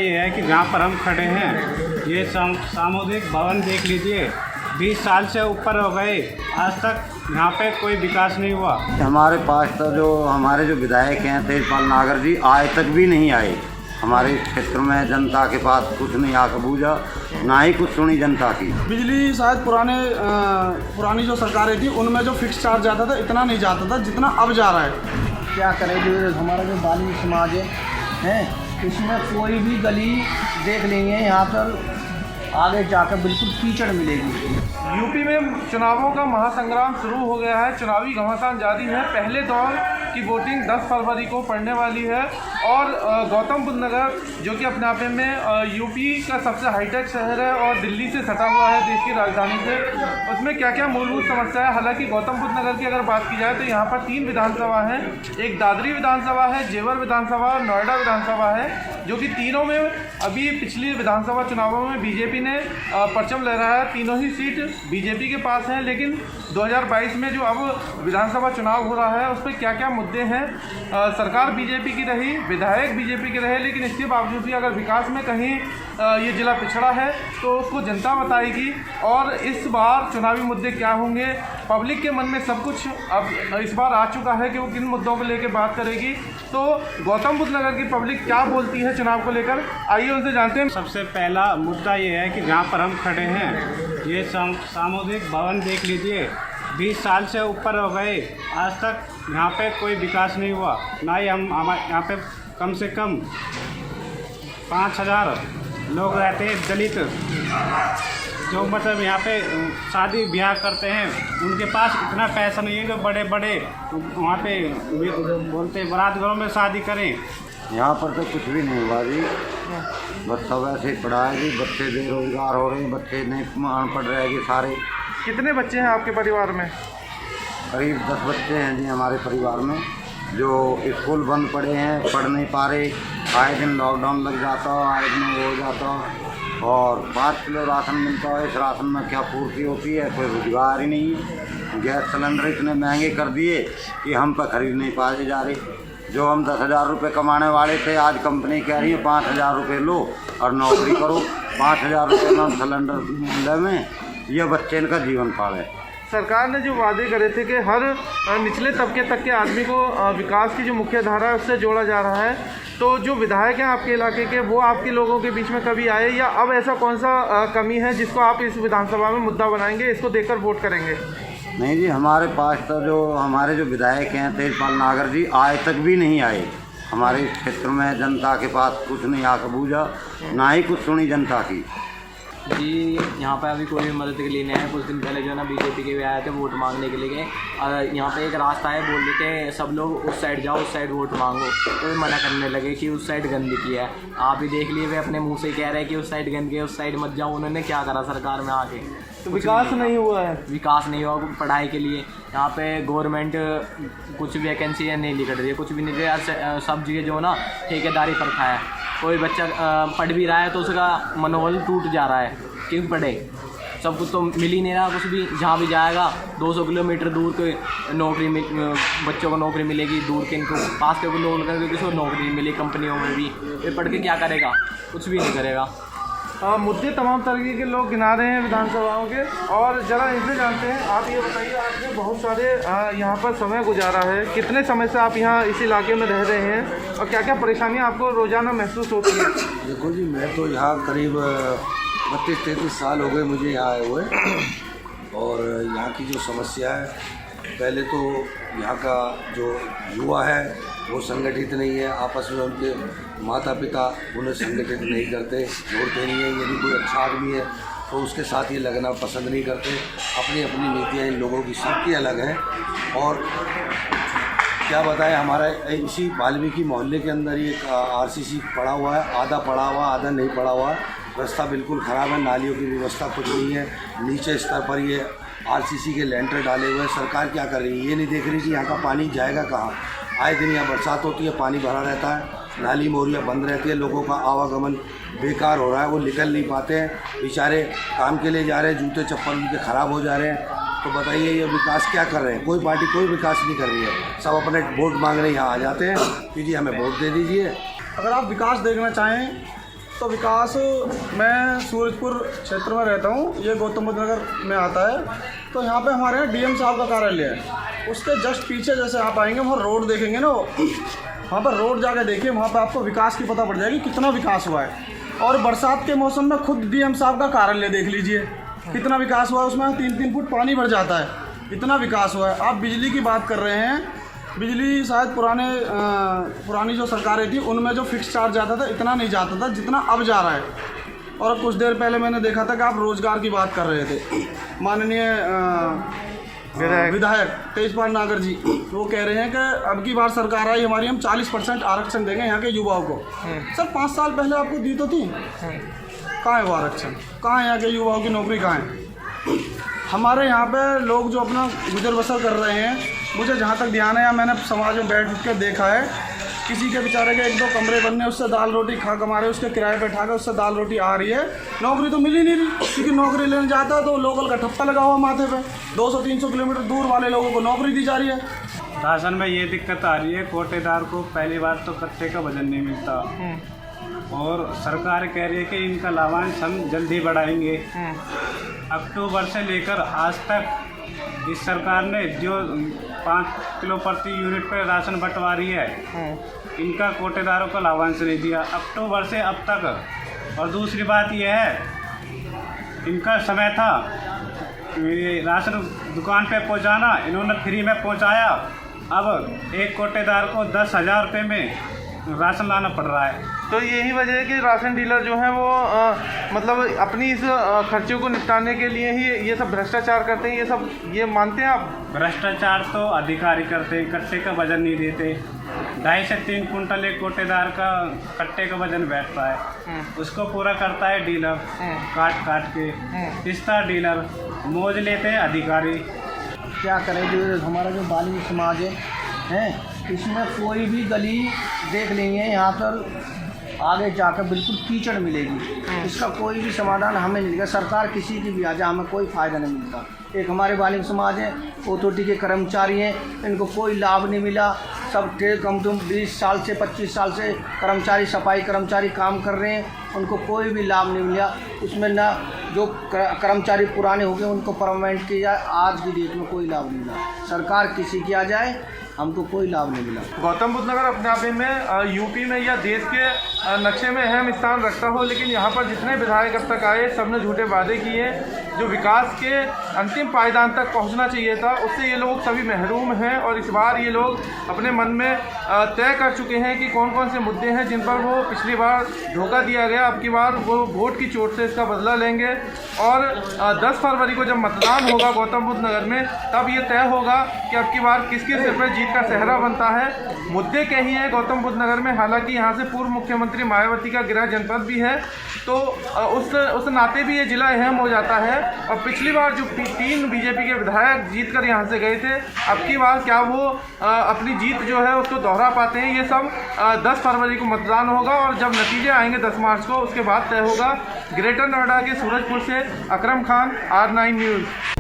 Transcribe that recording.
ये है कि जहाँ पर हम खड़े हैं ये सामुदायिक भवन देख लीजिए, 20 साल से ऊपर हो गए, आज तक यहाँ पे कोई विकास नहीं हुआ। हमारे पास तो जो हमारे विधायक हैं तेजपाल नागर जी आज तक भी नहीं आए। हमारे क्षेत्र में जनता के पास कुछ नहीं आकर बूझा, ना ही कुछ सुनी जनता की। बिजली शायद पुरानी जो सरकारें थी उनमें जो फिक्स चार्ज जाता था इतना नहीं जाता था जितना अब जा रहा है। क्या करें, जो हमारा जो बाली समाज है इसमें कोई भी गली देख लेंगे यहाँ पर आगे जाकर बिल्कुल कीचड़ मिलेगी। यूपी में चुनावों का महासंग्राम शुरू हो गया है। चुनावी घमासान जारी है। पहले दौर की वोटिंग 10 फरवरी को पड़ने वाली है और गौतम बुद्ध नगर जो कि अपने आप में यूपी का सबसे हाईटेक शहर है और दिल्ली से सटा हुआ है देश की राजधानी से, उसमें क्या क्या मूलभूत समस्या है। हालांकि गौतम बुद्ध नगर की अगर बात की जाए तो यहाँ पर 3 विधानसभा हैं, एक दादरी विधानसभा है, जेवर विधानसभा और नोएडा विधानसभा है, जो कि तीनों में अभी पिछली विधानसभा चुनावों में बीजेपी ने परचम लहराया है। तीनों ही सीट बीजेपी के पास हैं, लेकिन 2022 में जो अब विधानसभा चुनाव हो रहा है उस पर क्या क्या मुद्दे हैं। सरकार बीजेपी की रही, विधायक बीजेपी के रहे, लेकिन इसके बावजूद भी अगर विकास में कहीं ये ज़िला पिछड़ा है तो उसको जनता बताएगी। और इस बार चुनावी मुद्दे क्या होंगे, पब्लिक के मन में सब कुछ अब इस बार आ चुका है कि वो किन मुद्दों को लेकर बात करेगी। तो गौतम बुद्ध नगर की पब्लिक क्या बोलती है चुनाव को लेकर, आइए उनसे जानते हैं। सबसे पहला मुद्दा ये है कि जहाँ पर हम खड़े हैं ये सामुदायिक भवन देख लीजिए, 20 साल से ऊपर हो गए, आज तक यहाँ पे कोई विकास नहीं हुआ। ना ही हमारे यहाँ पे कम से कम 5000 लोग रहते हैं दलित, जो मतलब यहाँ पे शादी ब्याह करते हैं, उनके पास इतना पैसा नहीं है कि बड़े बड़े वहाँ पे बोलते बारात घरों में शादी करें। यहाँ पर तो कुछ भी नहीं हुआ जी, बस सब ऐसे ही पढ़ा है जी। बच्चे बेरोजगार हो रहे हैं, बच्चे नहीं अनपढ़ रहेंगे सारे। कितने बच्चे हैं आपके परिवार में? करीब 10 बच्चे हैं जी हमारे परिवार में, जो स्कूल बंद पड़े हैं, पढ़ नहीं पा रहे। आए दिन लॉकडाउन लग जाता, आए दिन वो हो जाता, और 5 किलो राशन मिलता है। इस राशन में क्या पूर्ति होती है, कोई रोजगार ही नहीं है। गैस सिलेंडर इतने महंगे कर दिए कि हम पर खरीद नहीं पाए जा रहे। जो हम 10,000 रुपये कमाने वाले थे, आज कंपनी कह रही है 5,000 रुपये लो और नौकरी करो। 5,000 रुपये में सिलेंडर में यह बच्चे इनका जीवन पाल है। सरकार ने जो वादे करे थे कि हर निचले तबके तक के आदमी को विकास की जो मुख्य धारा है उससे जोड़ा जा रहा है, तो जो विधायक हैं आपके इलाके के वो आपके लोगों के बीच में कभी आए, या अब ऐसा कौन सा कमी है जिसको आप इस विधानसभा में मुद्दा बनाएंगे, इसको देखकर वोट करेंगे? नहीं जी, हमारे पास तो जो हमारे विधायक हैं तेजपाल नागर जी आज तक भी नहीं आए। हमारे क्षेत्र में जनता के पास कुछ नहीं आकर बूझा, ना ही कुछ सुनी जनता की। जी यहाँ पे अभी कोई भी मदद के लिए नहीं है। कुछ दिन पहले जो है ना बीजेपी के भी आए थे वोट मांगने के लिए। यहाँ पे एक रास्ता है, बोल देते हैं सब लोग उस साइड जाओ, उस साइड वोट मांगो, तो मना करने लगे कि उस साइड गंदगी है। आप ही देख लिए, वे अपने मुंह से कह रहे हैं कि उस साइड गंदगी है, उस साइड मत जाओ। उन्होंने क्या करा सरकार में आके? तो विकास नहीं हुआ है। विकास नहीं हुआ पढ़ाई के लिए। यहाँ पे गवर्नमेंट कुछ वैकेंसी नहीं निकल रही है, कुछ भी नहीं दे रही। सब जगह जो ना ठेकेदारी पर खाया है। कोई बच्चा पढ़ भी रहा है तो उसका मनोबल टूट जा रहा है, क्यों पढ़े, सब कुछ तो मिल ही नहीं रहा। कुछ भी जहाँ भी जाएगा 200 किलोमीटर दूर के नौकरी बच्चों को नौकरी मिलेगी, दूर के इनको पास के लोग करके किसी को नौकरी नहीं मिली कंपनियों में भी। ये पढ़ के क्या करेगा, कुछ भी नहीं करेगा। मुद्दे तमाम तरीके के लोग गिना रहे हैं विधानसभाओं के, और ज़रा इनसे जानते हैं। आप ये बताइए, आपने बहुत सारे यहाँ पर समय गुजारा है, कितने समय से आप यहाँ इस इलाके में रह रहे हैं और क्या क्या परेशानियाँ आपको रोज़ाना महसूस होती हैं? देखो जी, मैं तो यहाँ करीब 32-33 साल हो गए मुझे यहाँ आए हुए, और यहाँ की जो समस्या है, पहले तो यहाँ का जो युवा है वो संगठित नहीं है। आपस में उनके माता पिता उन्हें संगठित नहीं करते, जोड़ते नहीं हैं। यदि कोई अच्छा आदमी है तो उसके साथ ये लगना पसंद नहीं करते। अपनी अपनी नीतियाँ इन लोगों की सबकी अलग हैं। और क्या बताएं, हमारा इसी वाल्मीकि मोहल्ले के अंदर ही एक RCC पड़ा हुआ है, आधा पड़ा हुआ आधा नहीं पड़ा हुआ। रास्ता बिल्कुल ख़राब है, नालियों की व्यवस्था कुछ नहीं है। नीचे स्तर पर ये RCC के लेंटर डाले हुए हैं। सरकार क्या कर रही है, ये नहीं देख रही कि यहाँ का पानी जाएगा कहाँ। आए दिन यहाँ बरसात होती है, पानी भरा रहता है, नाली मोरियाँ बंद रहती है, लोगों का आवागमन बेकार हो रहा है, वो निकल नहीं पाते हैं। बेचारे काम के लिए जा रहे हैं, जूते चप्पल उनके ख़राब हो जा रहे हैं। तो बताइए ये विकास क्या कर रहे हैं? कोई पार्टी कोई विकास नहीं कर रही है। सब अपने वोट मांगने यहाँ आ जाते हैं कि जी हमें वोट दे दीजिए। अगर आप विकास देखना चाहें तो विकास, मैं सूरजपुर क्षेत्र में रहता हूँ, ये गौतम बुद्ध नगर में आता है। तो यहाँ पे हमारे यहाँ डीएम साहब का कार्यालय है, उसके जस्ट पीछे जैसे आप आएंगे वहाँ रोड देखेंगे ना, वहाँ पर रोड जाके देखिए, वहाँ पे आपको विकास की पता पड़ जाएगी कितना विकास हुआ है। और बरसात के मौसम में खुद डीएम साहब का कार्यालय देख लीजिए कितना विकास हुआ है, उसमें 3-3 फुट पानी भर जाता है, इतना विकास हुआ है। आप बिजली की बात कर रहे हैं, बिजली शायद पुरानी जो सरकारें थी उनमें जो फिक्स चार्ज जाता था इतना नहीं जाता था जितना अब जा रहा है। और कुछ देर पहले मैंने देखा था कि आप रोज़गार की बात कर रहे थे, माननीय विधायक तेजपाल नागर जी, वो कह रहे हैं कि अब की बार सरकार आई हमारी, हम 40% आरक्षण देंगे यहाँ के युवाओं को। सर 5 साल पहले आपको दी तो थी, कहाँ है वो आरक्षण, कहाँ है यहाँ के युवाओं की नौकरी कहाँ है? हमारे यहाँ पे लोग जो अपना गुजर बसर कर रहे हैं, मुझे जहाँ तक ध्यान है या मैंने समाज में बैठ के देखा है, किसी के बेचारे के 1-2 कमरे बनने, उससे दाल रोटी खा कमा रहे, उसके किराए पे ठा के उससे दाल रोटी आ रही है, नौकरी तो मिल ही नहीं रही। क्योंकि नौकरी लेने जाता है तो लोकल का ठप्पा लगा हुआ माथे पे, 200-300 किलोमीटर दूर वाले लोगों को नौकरी दी जा रही है। राशन में ये दिक्कत आ रही है, कोटेदार को पहली बार तो कट्टे का वजन नहीं मिलता, और सरकार कह रही है कि इनका लाभांश हम जल्दी बढ़ाएंगे। अक्टूबर से लेकर आज तक इस सरकार ने जो 5 किलो प्रति यूनिट पर राशन बंटवा रही है, इनका कोटेदारों को लाभांश नहीं दिया अक्टूबर से अब तक। और दूसरी बात यह है, इनका समय था ये राशन दुकान पे पहुंचाना, इन्होंने फ्री में पहुंचाया। अब एक कोटेदार को 10,000 रुपये में राशन लाना पड़ रहा है। तो यही वजह है कि राशन डीलर जो हैं वो मतलब अपनी इस खर्चों को निपटाने के लिए ही ये सब भ्रष्टाचार करते हैं, ये मानते हैं आप? भ्रष्टाचार तो अधिकारी करते हैं, कट्टे का वजन नहीं देते। 2.5 से 3 कुंटल एक कोटेदार का कट्टे का वजन बैठता है, उसको पूरा करता है डीलर काट के, पिस्ता डीलर, मौज लेते हैं अधिकारी। क्या करें, जो हमारा जो बालिग समाज है इसमें कोई भी गली देख लेंगे यहाँ पर आगे जाकर बिल्कुल कीचड़ मिलेगी, इसका कोई भी समाधान हमें नहीं मिलेगा। सरकार किसी की भी आ जाए हमें कोई फ़ायदा नहीं मिलता। एक हमारे बालिग समाज है, अथॉरिटी के कर्मचारी हैं, इनको कोई लाभ नहीं मिला। सब कम 20 साल से 25 साल से कर्मचारी, सफाई कर्मचारी काम कर रहे हैं, उनको कोई भी लाभ नहीं मिला। उसमें ना जो कर्मचारी पुराने हो गए उनको परमानेंट किया जाए, आज की डेट में कोई लाभ नहीं मिला। सरकार किसी की आ जाए हमको कोई लाभ नहीं मिला। गौतम बुद्ध नगर अपने आप में यूपी में या देश के नक्शे में अहम स्थान रखता हो, लेकिन यहाँ पर जितने विधायक अब तक आए सबने झूठे वादे किए। जो विकास के अंतिम पायदान तक पहुँचना चाहिए था उससे ये लोग सभी महरूम हैं। और इस बार ये लोग अपने मन में तय कर चुके हैं कि कौन कौन से मुद्दे हैं जिन पर वो पिछली बार धोखा दिया गया, अब की बार वो वोट की चोट से इसका बदला लेंगे। और 10 फरवरी को जब मतदान होगा गौतम बुद्ध नगर में, तब ये तय होगा कि अब की बार किसके सिर पर जीत का सेहरा बनता है। मुद्दे क्या ही हैं गौतम बुद्ध नगर में, हालांकि यहाँ से पूर्व मुख्यमंत्री मायावती का गृह जनपद भी है, तो उस नाते भी ये जिला अहम हो जाता है। और पिछली बार जो 3 बीजेपी के विधायक जीत कर यहाँ से गए थे, अब की बार क्या वो अपनी जीत जो है उसको दोहरा पाते हैं, ये सब 10 फरवरी को मतदान होगा। और जब नतीजे आएंगे 10 मार्च को, उसके बाद तय होगा। ग्रेटर नोएडा के सूरजपुर से अकरम खान, R9 न्यूज़।